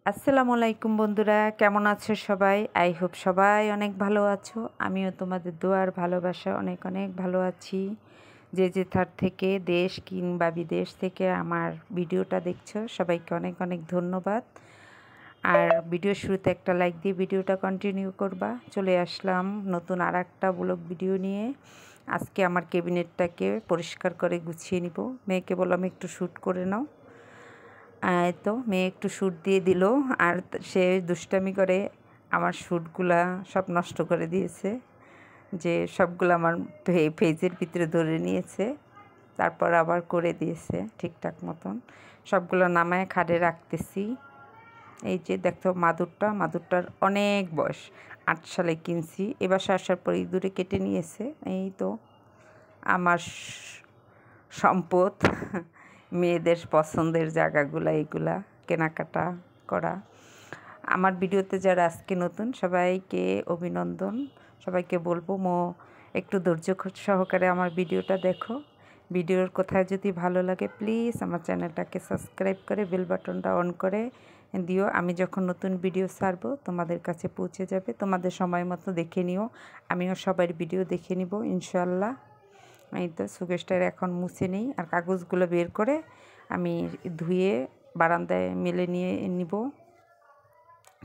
আসসালামু আলাইকুম বন্ধুরা, কেমন আছো সবাই? আই হোপ সবাই অনেক ভালো আছো। আমিও তোমাদের দোয়ার ভালোবাসা অনেক অনেক ভালো আছি। যে যেথার থেকে দেশ কিংবা বিদেশ থেকে আমার ভিডিওটা দেখছো সবাইকে অনেক অনেক ধন্যবাদ। আর ভিডিও শুরুতে একটা লাইক দিয়ে ভিডিওটা কন্টিনিউ করবা। চলে আসলাম নতুন আর একটা ব্লগ ভিডিও নিয়ে। আজকে আমার ক্যাবিনেটটাকে পরিষ্কার করে গুছিয়ে নিব। মেয়েকে বললাম একটু শ্যুট করে নাও। তো মেয়ে একটু শ্যুট দিয়ে দিল, আর সে দুষ্টামি করে আমার শ্যুটগুলা সব নষ্ট করে দিয়েছে। যে সবগুলো আমার পেজের ভিতরে ধরে নিয়েছে, তারপর আবার করে দিয়েছে ঠিকঠাক মতন। সবগুলো নামায় খাটে রাখতেছি। এই যে দেখো মাদুরটার অনেক বয়স, 8 সালে কিনছি। এবার আসার পর ইঁদুরে কেটে নিয়েছে। এই তো আমার সম্পদ, মেয়েদের পছন্দের জায়গাগুলো এইগুলা কেনাকাটা করা। আমার ভিডিওতে যারা আজকে নতুন সবাইকে অভিনন্দন। সবাইকে বলবো একটু ধৈর্য সহকারে আমার ভিডিওটা দেখো। ভিডিওর কোথায় যদি ভালো লাগে প্লিজ আমার চ্যানেলটাকে সাবস্ক্রাইব করে বেল বাটনটা অন করে দিও। আমি যখন নতুন ভিডিও ছাড়বো তোমাদের কাছে পৌঁছে যাবে। তোমাদের সময় মতো দেখে নিও, আমিও সবার ভিডিও দেখে নিব ইনশাল্লাহ। এই তো সুকেশটার এখন মুছে নিই, আর কাগজগুলো বের করে আমি ধুয়ে বারান্দায় মেলে নিয়ে নিব।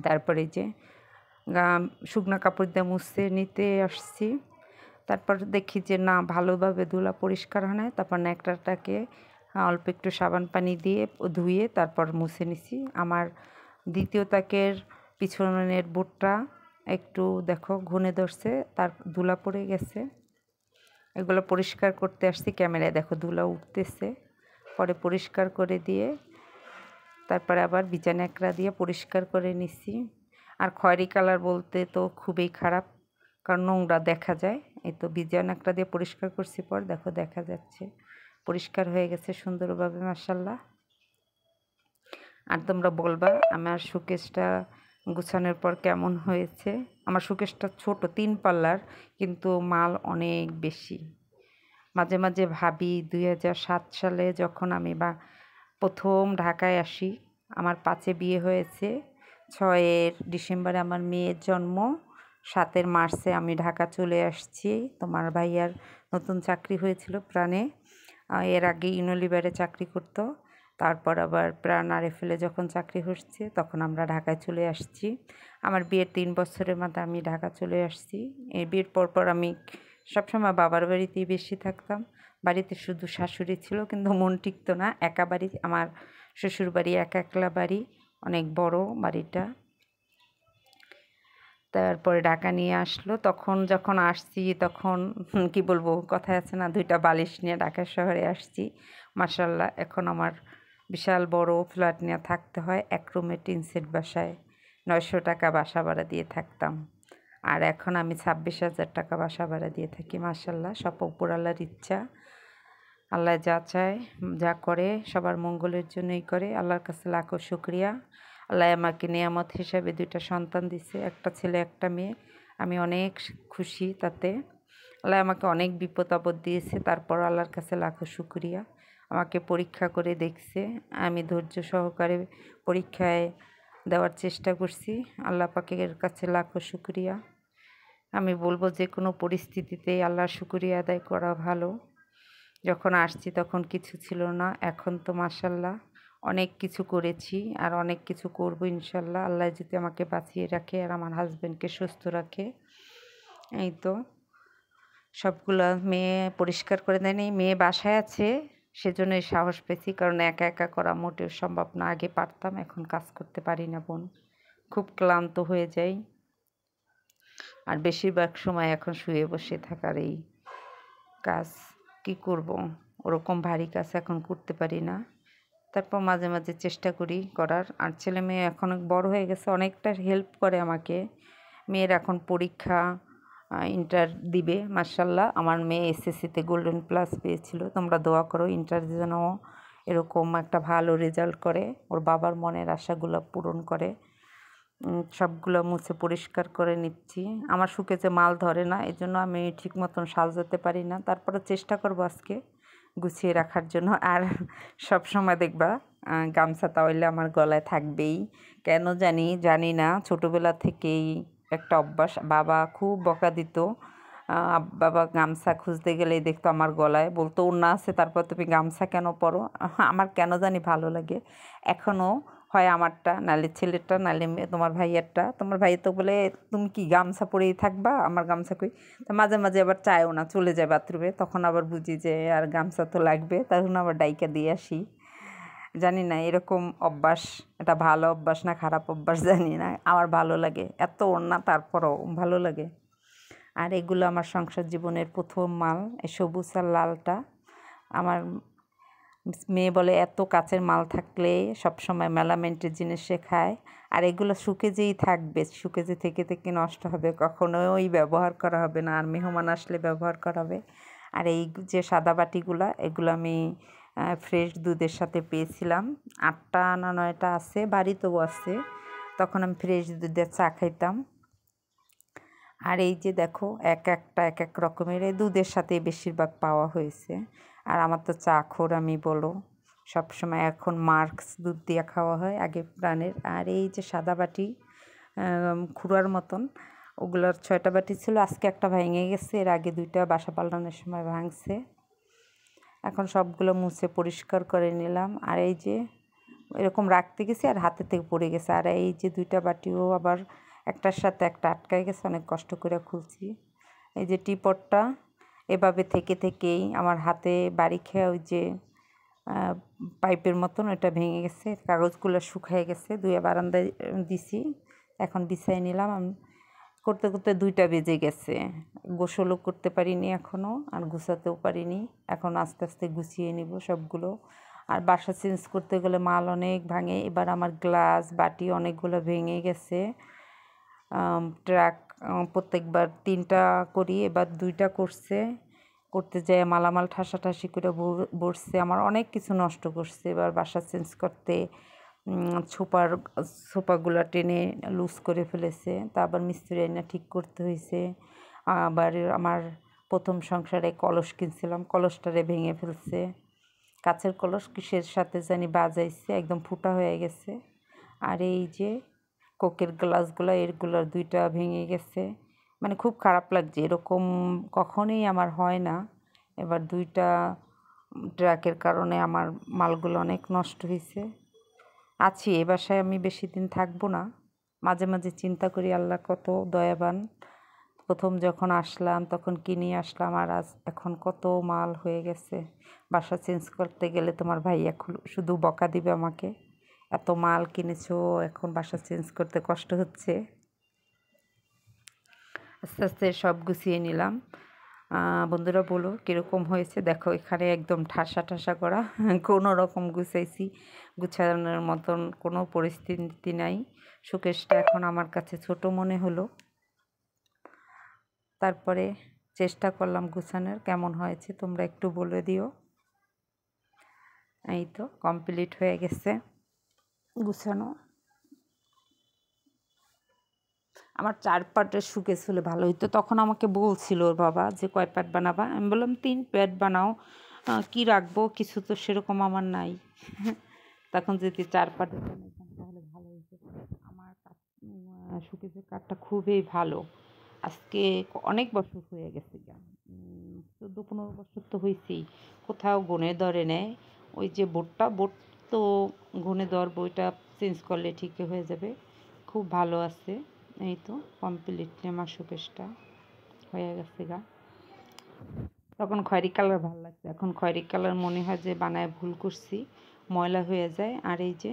তারপরে যে শুকনো কাপড় দিয়ে মুছে নিতে আসছি। তারপর দেখি যে না, ভালোভাবে ধুলা পরিষ্কার হয় না। তারপর ন্যাকড়াটাকে অল্প একটু সাবান পানি দিয়ে ধুয়ে তারপর মুছে নিছি। আমার দ্বিতীয় তাকের পিছনের বোর্ডটা একটু দেখো ঘুনে ধরছে, তার ধুলা পড়ে গেছে। এগুলো পরিষ্কার করতে আসছি। ক্যামেরায় দেখো ধুলা উঠতেছে, পরে পরিষ্কার করে দিয়ে তারপরে আবার ভিজা ন্যাকড়া দিয়ে পরিষ্কার করে নিছি। আর খয়েরি কালার বলতে তো খুবই খারাপ, কারণ নোংরা দেখা যায়। এই তো ভিজা ন্যাকড়া দিয়ে পরিষ্কার করছি, পর দেখো দেখা যাচ্ছে পরিষ্কার হয়ে গেছে সুন্দরভাবে মাশাআল্লাহ। আর তোমরা বলবা আমার শোকেসটা গুছানোর পর কেমন হয়েছে। আমার শোকেসটা ছোট 3 পাল্লার, কিন্তু মাল অনেক বেশি। মাঝে মাঝে ভাবি 2007 সালে যখন আমি প্রথম ঢাকায় আসি, আমার 5-এ বিয়ে হয়েছে, 6-এর ডিসেম্বরে আমার মেয়ের জন্ম, 7-এর মার্চে আমি ঢাকা চলে আসছি। তোমার ভাইয়ার নতুন চাকরি হয়েছিল প্রাণে। এর আগে ইউনিলিভারে চাকরি করতো, তারপর আবার প্রাণ আরএফএলে যখন চাকরি হচ্ছে তখন আমরা ঢাকায় চলে আসছি। আমার বিয়ের 3 বছরের মাথায় আমি ঢাকা চলে আসছি। এই বিয়ের পরপর আমি সবসময় বাবার বাড়িতেই বেশি থাকতাম। বাড়িতে শুধু শাশুড়ি ছিল, কিন্তু মন টিকতো না। একা বাড়ি, আমার শ্বশুর বাড়ি একলা বাড়ি, অনেক বড় বাড়িটা। তারপরে ঢাকা নিয়ে আসলো। তখন যখন আসছি তখন কি বলবো, কথায় আছে না, 2টা বালিশ নিয়ে ঢাকা শহরে আসছি। মাশাআল্লাহ এখন আমার বিশাল বড় ফ্ল্যাট নিয়ে থাকতে হয়। 1 রুমে টিন সেট বাসায় 900 টাকা বাসা ভাড়া দিয়ে থাকতাম, আর এখন আমি 26,000 টাকা বাসা ভাড়া দিয়ে থাকি। মাশাআল্লাহ সব উপর আল্লাহর ইচ্ছা। আল্লাহ যা চায় যা করে সবার মঙ্গলের জন্যই করে। আল্লাহর কাছে লাখো শুকরিয়া। আল্লাহ আমাকে নিয়ামত হিসাবে 2টা সন্তান দিছে, একটা ছেলে একটা মেয়ে। আমি অনেক খুশি তাতে। আল্লাহ আমাকে অনেক বিপদ আপদ দিয়েছে, তারপর আল্লাহর কাছে লাখো শুকরিয়া। আমাকে পরীক্ষা করে দেখছে, আমি ধৈর্য সহকারে পরীক্ষায় দেওয়ার চেষ্টা করছি। আল্লাহ পাকের কাছে লাখো শুকরিয়া। আমি বলবো যে কোনো পরিস্থিতিতেই আল্লাহর শুকরিয়া আদায় করা ভালো। যখন আসছি তখন কিছু ছিল না, এখন তো মাশাআল্লাহ অনেক কিছু করেছি, আর অনেক কিছু করব ইনশাল্লাহ। আল্লাহ যদি আমাকে বাঁচিয়ে রাখে আর আমার হাজব্যান্ডকে সুস্থ রাখে। এই তো সবগুলো মেয়ে পরিষ্কার করে দেয়নি, মেয়ে বাসায় আছে সেজন্যই সাহস পেয়েছি, কারণ একা একা করা মোটেও সম্ভব না। আগে পারতাম, এখন কাজ করতে পারি না বোন, খুব ক্লান্ত হয়ে যাই। আর বেশিরভাগ সময় এখন শুয়ে বসে থাকার এই কাজ, কি করব, ওরকম ভারী কাজ এখন করতে পারি না। তারপর মাঝে মাঝে চেষ্টা করি করার। আর ছেলে মেয়ে এখন বড় হয়ে গেছে, অনেকটা হেল্প করে আমাকে। মেয়ের এখন পরীক্ষা, ইন্টার দিবে মাশাআল্লাহ। আমার মেয়ে এসএসসিতে গোল্ডেন প্লাস পেয়েছিল। তোমরা দোয়া করো ইন্টার যেন এরকম একটা ভালো রেজাল্ট করে, ওর বাবার মনের আশাগুলো পূরণ করে। সবগুলো মুছে পরিষ্কার করে নিচ্ছি। আমার শোকেসে মাল ধরে না, এই জন্য আমি ঠিক মতন সাজাতে পারি না। তারপরে চেষ্টা করব আজকে গুছিয়ে রাখার জন্য। আর সব সময় দেখবা গামছা তাহলে আমার গলায় থাকবেই। কেন জানি না, ছোটোবেলা থেকেই একটা অভ্যাস। বাবা খুব বকা দিত। বাবা গামছা খুঁজতে গেলেই দেখতো আমার গলায়, বলতো ওড়না আছে তারপর তুমি গামছা কেন পরো। আমার কেন জানি ভালো লাগে এখনও। হয় আমারটা, নাহলে ছেলেরটা, নাহলে তোমার ভাইয়েরটা। তোমার ভাই তো বলে তুমি কি গামছা পরেই থাকবা, আমার গামছা কই। তো মাঝে মাঝে আবার চায়ও না, চলে যায় বাথরুমে, তখন আবার বুঝি যে আর গামছা তো লাগবে, তখন আবার ডাইকা দিয়ে আসি। জানি না এরকম অভ্যাস এটা ভালো অভ্যাস না খারাপ অভ্যাস জানি না, আমার ভালো লাগে। এত ওড়না তারপরও ভালো লাগে। আর এগুলো আমার সংসার জীবনের প্রথম মাল, এই সবুজ আর লালটা। আমার মেয়ে বলে এত কাচের মাল থাকলে সবসময় মেলামেন্টের জিনিস সে খায়, আর এগুলো শুকেজেই থাকবে, শুকেজে থেকে থেকে নষ্ট হবে, কখনোই ব্যবহার করা হবে না, আর মেহমান আসলে ব্যবহার করা হবে। আর এই যে সাদা বাটিগুলো, এগুলো আমি ফ্রেশ দুধের সাথে পেয়েছিলাম। 8টা না 9টা আছে, বাড়িতেও আছে। তখন আমি ফ্রেশ দুধের চা খাইতাম। আর এই যে দেখো এক একটা এক এক রকমের, এই দুধের সাথে বেশিরভাগ পাওয়া হয়েছে। আর আমার তো চা খোর আমি বলো, সবসময় এখন মার্কস দুধ দিয়ে খাওয়া হয়, আগে প্রাণের। আর এই যে সাদা বাটি খুঁড়ার মতন, ওগুলোর 6টা বাটি ছিল, আজকে একটা ভেঙে গেছে, এর আগে 2টা বাসা পাল্টানোর সময় ভাঙছে। এখন সবগুলো মুছে পরিষ্কার করে নিলাম। আর এই যে এরকম রাখতে গেছি আর হাতে থেকে পড়ে গেছে। আর এই যে 2টা বাটিও আবার একটার সাথে একটা আটকায় গেছে, অনেক কষ্ট করে খুলছি। এই যে টিপটটা এভাবে থেকে থেকেই আমার হাতে বাড়ি খেয়ে ওই যে পাইপের মতন ওটা ভেঙে গেছে, কাগজগুলো শুকিয়ে গেছে, ধুয়ে বারান্দায় দিছি, এখন বিছাই নিলাম। করতে করতে 2টা বেজে গেছে, গোসলও করতে পারিনি এখনও, আর গুছাতেও পারিনি। এখন আস্তে আস্তে গুছিয়ে নিব সবগুলো। আর বাসা চেঞ্জ করতে গেলে মাল অনেক ভাঙে, এবার আমার গ্লাস বাটি অনেকগুলো ভেঙে গেছে। ট্রাক প্রত্যেকবার 3টা করি, এবার 2টা করছে। করতে যেয়ে মালামাল ঠাসাঠাসি করে বসছে, আমার অনেক কিছু নষ্ট করছে। এবার বাসা চেঞ্জ করতে সোফাগুলো টেনে লুজ করে ফেলেছে, তা আবার মিস্ত্রি এনে ঠিক করতে হয়েছে। আবার আমার প্রথম সংসারে কলস কিনছিলাম, কলসটারে ভেঙে ফেলছে। কাচের কলস কিসের সাথে জানি বাজাইছে, একদম ফুটা হয়ে গেছে। আর এই যে কোকের গ্লাসগুলো, এরগুলোর 2টা ভেঙে গেছে। মানে খুব খারাপ লাগছে, এরকম কখনোই আমার হয় না। এবার 2টা ট্রাকের কারণে আমার মালগুলো অনেক নষ্ট হয়েছে। আছি এ বাসায় আমি বেশি দিন থাকবো না। মাঝে মাঝে চিন্তা করি আল্লাহ কত দয়াবান। প্রথম যখন আসলাম তখন কিনে আসলাম, আর আজ এখন কত মাল হয়ে গেছে। বাসা চেঞ্জ করতে গেলে তোমার ভাইয়া শুধু বকা দিবে আমাকে, এত মাল কিনেছো, এখন বাসা চেঞ্জ করতে কষ্ট হচ্ছে। আস্তে আস্তে সব গুছিয়ে নিলাম। বন্ধুরা বলো কীরকম হয়েছে, দেখো এখানে একদম ঠাসা ঠাসা করা, কোনো রকম গুছাইছি, গুছানোর মতন কোনো পরিস্থিতি নাই। শোকেসটা এখন আমার কাছে ছোট মনে হলো, তারপরে চেষ্টা করলাম গুছানোর। কেমন হয়েছে তোমরা একটু বলে দিও। এই তো কমপ্লিট হয়ে গেছে গুছানো। আমার 4 পাটের শোকেস হলে ভালো হতো, তখন আমাকে বলছিল ওর বাবা যে কয় পাট বানাবা, আমি বললাম 3 পাট বানাও, কি রাখবো, কিছু তো সেরকম আমার নাই। তখন যদি 4 পাটের বানাইতাম তাহলে ভালো হতো। আমার শোকেসের কাঠটা খুবই ভালো। আজকে অনেক বছর হয়ে গেছে, 14-15 বছর তো হয়েছেই, কোথাও গুনে ধরে নেয়। ওই যে বোর্ড তো গুনে ধরবো, ওইটা চেঞ্জ করলে ঠিক হয়ে যাবে। খুব ভালো আছে। এই তো কমপ্লিটলি আমার শোকেসটা হয়ে গেছে গা। তখন খয়েরি কালার ভালো লাগছে, এখন খয়েরি কালার মনে হয় যে বানায় ভুল করছি, ময়লা হয়ে যায়। আর এই যে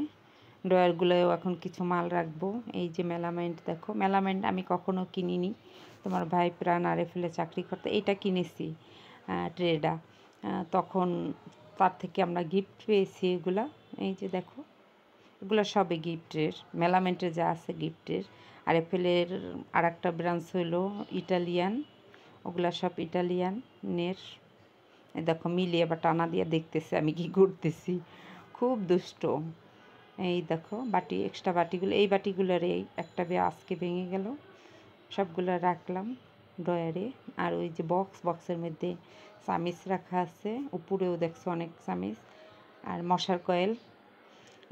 ড্রয়ারগুলোও এখন কিছু মাল রাখবো। এই যে মেলামাইন্ড, দেখো মেলামাইন্ড আমি কখনো কিনিনি, তোমার ভাই প্রাণ আরএফএলে চাকরি করতে এটা কিনেছি ট্রেটা, তখন তার থেকে আমরা গিফট পেয়েছি এগুলা। এই যে দেখো এগুলো সবই গিফটের, মেলামেন্টের যা আছে গিফটের। আরএফএলের আর একটা ব্রাঞ্চ হইলো ইটালিয়ান, ওগুলা সব ইটালিয়ানের। দেখো মিলিয়ে বা টানা দিয়ে দেখতেছে আমি কি করতেছি, খুব দুষ্ট। এই দেখো বাটি, এক্সট্রা বাটিগুলো, এই বাটিগুলোর এই একটা আজকে ভেঙে গেল, সবগুলো রাখলাম ড্রয়ারে। আর ওই যে বক্সের মধ্যে চামিচ রাখা আছে, উপরেও দেখছো অনেক চামিচ। আর মশার কয়েল,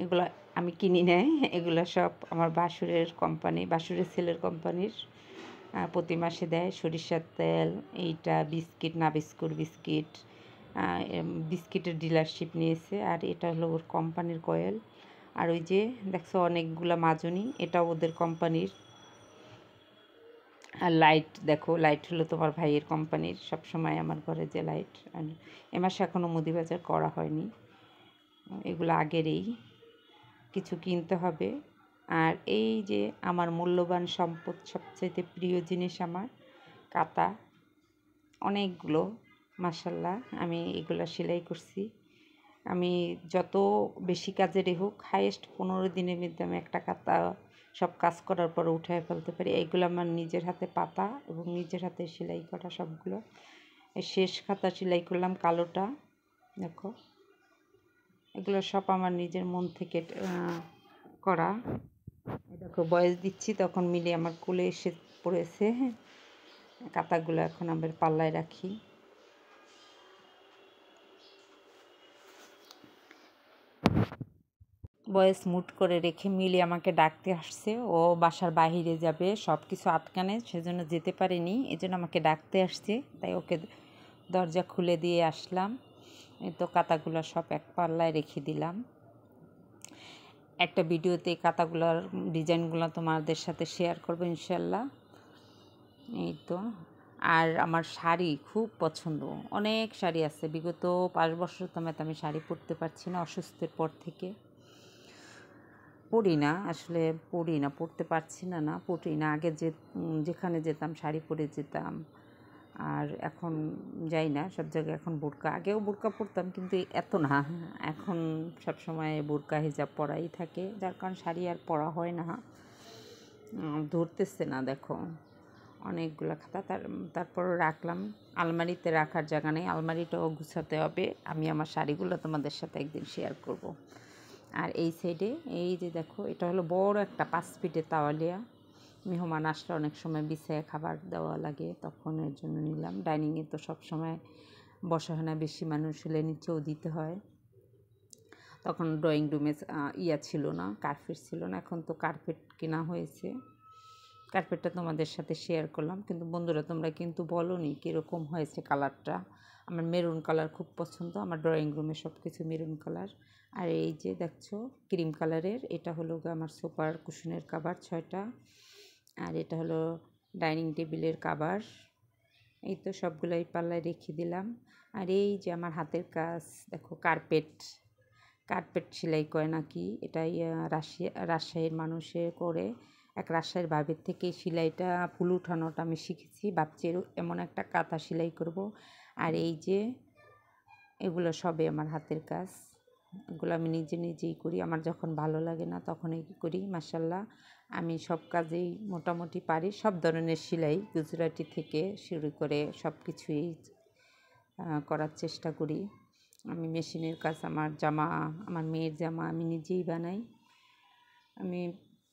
এগুলো আমি কিনি নাই, এগুলো সব আমার বাসুরের কোম্পানি, বাসুরের ছেলের কোম্পানির প্রতি মাসে দেয়। সরিষার তেল, এইটা বিস্কিট, নাবিস্কুট বিস্কিট, বিস্কিটের ডিলারশিপ নিয়েছে। আর এটা হলো ওর কোম্পানির কয়েল। আর ওই যে দেখছো অনেকগুলা মাজনি, এটা ওদের কোম্পানির। আর লাইট দেখো, লাইট হলো তোমার ভাইয়ের কোম্পানির। সবসময় আমার ঘরে যে লাইট, আর এ মাসে এখনও মুদি বাজার করা হয়নি, এগুলো আগেরই। কিছু কিনতে হবে। আর এই যে আমার মূল্যবান সম্পদ, সবচাইতে প্রিয় জিনিস আমার কাঁথা, অনেকগুলো মাশাল্লাহ। আমি এগুলো সেলাই করছি। আমি যত বেশি কাজেরই হোক, হাইয়েস্ট 15 দিনের মধ্যে আমি একটা কাঁথা সব কাজ করার পর উঠায় ফেলতে পারি। এইগুলো আমার নিজের হাতে পাতা এবং নিজের হাতে সেলাই করা সবগুলো। শেষ কাঁথা সেলাই করলাম কালোটা, দেখো। এগুলো সব আমার নিজের মন থেকে করা। দেখো বয়স দিচ্ছি তখন মিলে আমার কোলে এসে পড়েছে। কাঁথাগুলো এখন আমার পাল্লায় রাখি। বয়েস মুট করে রেখে মিলি আমাকে ডাকতে আসছে, ও বাসার বাহিরে যাবে, সব কিছু আটকানে, সেজন্য যেতে পারেনি, এই জন্য আমাকে ডাকতে আসছে, তাই ওকে দরজা খুলে দিয়ে আসলাম। এই তো কাঁথাগুলো সব এক পাল্লায় রেখে দিলাম। একটা ভিডিওতে কাঁথাগুলোর ডিজাইনগুলো তোমাদের সাথে শেয়ার করবো ইনশাল্লাহ। এই তো। আর আমার শাড়ি খুব পছন্দ, অনেক শাড়ি আছে। বিগত 5 বছর আমি শাড়ি পরতে পারছি না, অসুস্থের পর থেকে পরি না, আসলে পরি না, পরতে পারছি না পরি না। আগে যেখানে যেতাম শাড়ি পরে যেতাম, আর এখন যাই না সব জায়গায়। এখন বোরকা, আগেও বোরকা পরতাম কিন্তু এত না। এখন সব সময় বোরকা হিজাব পরাই থাকে, যার কারণে শাড়ি আর পরা হয় না, ধরতেছে না। দেখো অনেকগুলো খাতা, তারপরও রাখলাম। আলমারিতে রাখার জায়গা নেই, আলমারিটাও গুছাতে হবে। আমি আমার শাড়িগুলো তোমাদের সাথে একদিন শেয়ার করব। আর এই সাইডে এই যে দেখো, এটা হলো বড় একটা 5 ফিটের তাওয়ালিয়া। মেহমান আসলে অনেক সময় বিছায় খাবার দেওয়া লাগে, তখন এর জন্য নিলাম। ডাইনিংয়ে তো সব সময় বসা হয় না, বেশি মানুষ হলে নিচেও দিতে হয়। তখন ড্রয়িং রুমে ছিল না, কার্পেট ছিল না, এখন তো কার্পেট কেনা হয়েছে। কার্পেটটা তোমাদের সাথে শেয়ার করলাম। কিন্তু বন্ধুরা, তোমরা কিন্তু বলোনি কীরকম হয়েছে কালারটা। আমার মেরুন কালার খুব পছন্দ, আমার ড্রয়িং রুমে সব কিছু মেরুন কালার। আর এই যে দেখছো ক্রিম কালারের, এটা হলো আমার সোফার কুশনের কাভার 6টা। আর এটা হলো ডাইনিং টেবিলের কাভার। এই তো সবগুলোই পাল্লায় রেখে দিলাম। আর এই যে আমার হাতের কাজ দেখো, কার্পেট সেলাই করে নাকি, এটাই রাজশাহীর মানুষে করে। এক রাজশাহীর ভাবির থেকে সেলাইটা, ফুল উঠানোটা আমি শিখেছি। ভাবছি এমন একটা কাঁথা সেলাই করব। আর এই যে এগুলো সবে আমার হাতের কাজ, এগুলো আমি নিজেই করি। আমার যখন ভালো লাগে না তখনই করি। মাশাল্লাহ, আমি সব কাজেই মোটামুটি পারি, সব ধরনের সেলাই, গুজরাটি থেকে শুরু করে সব কিছুই করার চেষ্টা করি। আমি মেশিনের কাজ, আমার জামা, আমার মেয়ের জামা আমি নিজেই বানাই। আমি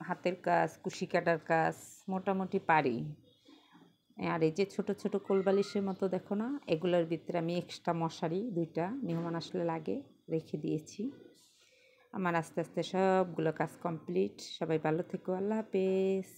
হাতের কাজ, কুশি কাটার কাজ মোটামুটি পারি। আর এই যে ছোট ছোট কোলবালিশের মতো দেখো না, এগুলোর ভিতরে আমি এক্সট্রা মশারি 2টা মেহমান আসলে লাগে রেখে দিয়েছি। আমার আস্তে আস্তে সবগুলো কাজ কমপ্লিট। সবাই ভালো থেকো, আল্লাহ হাফেজ।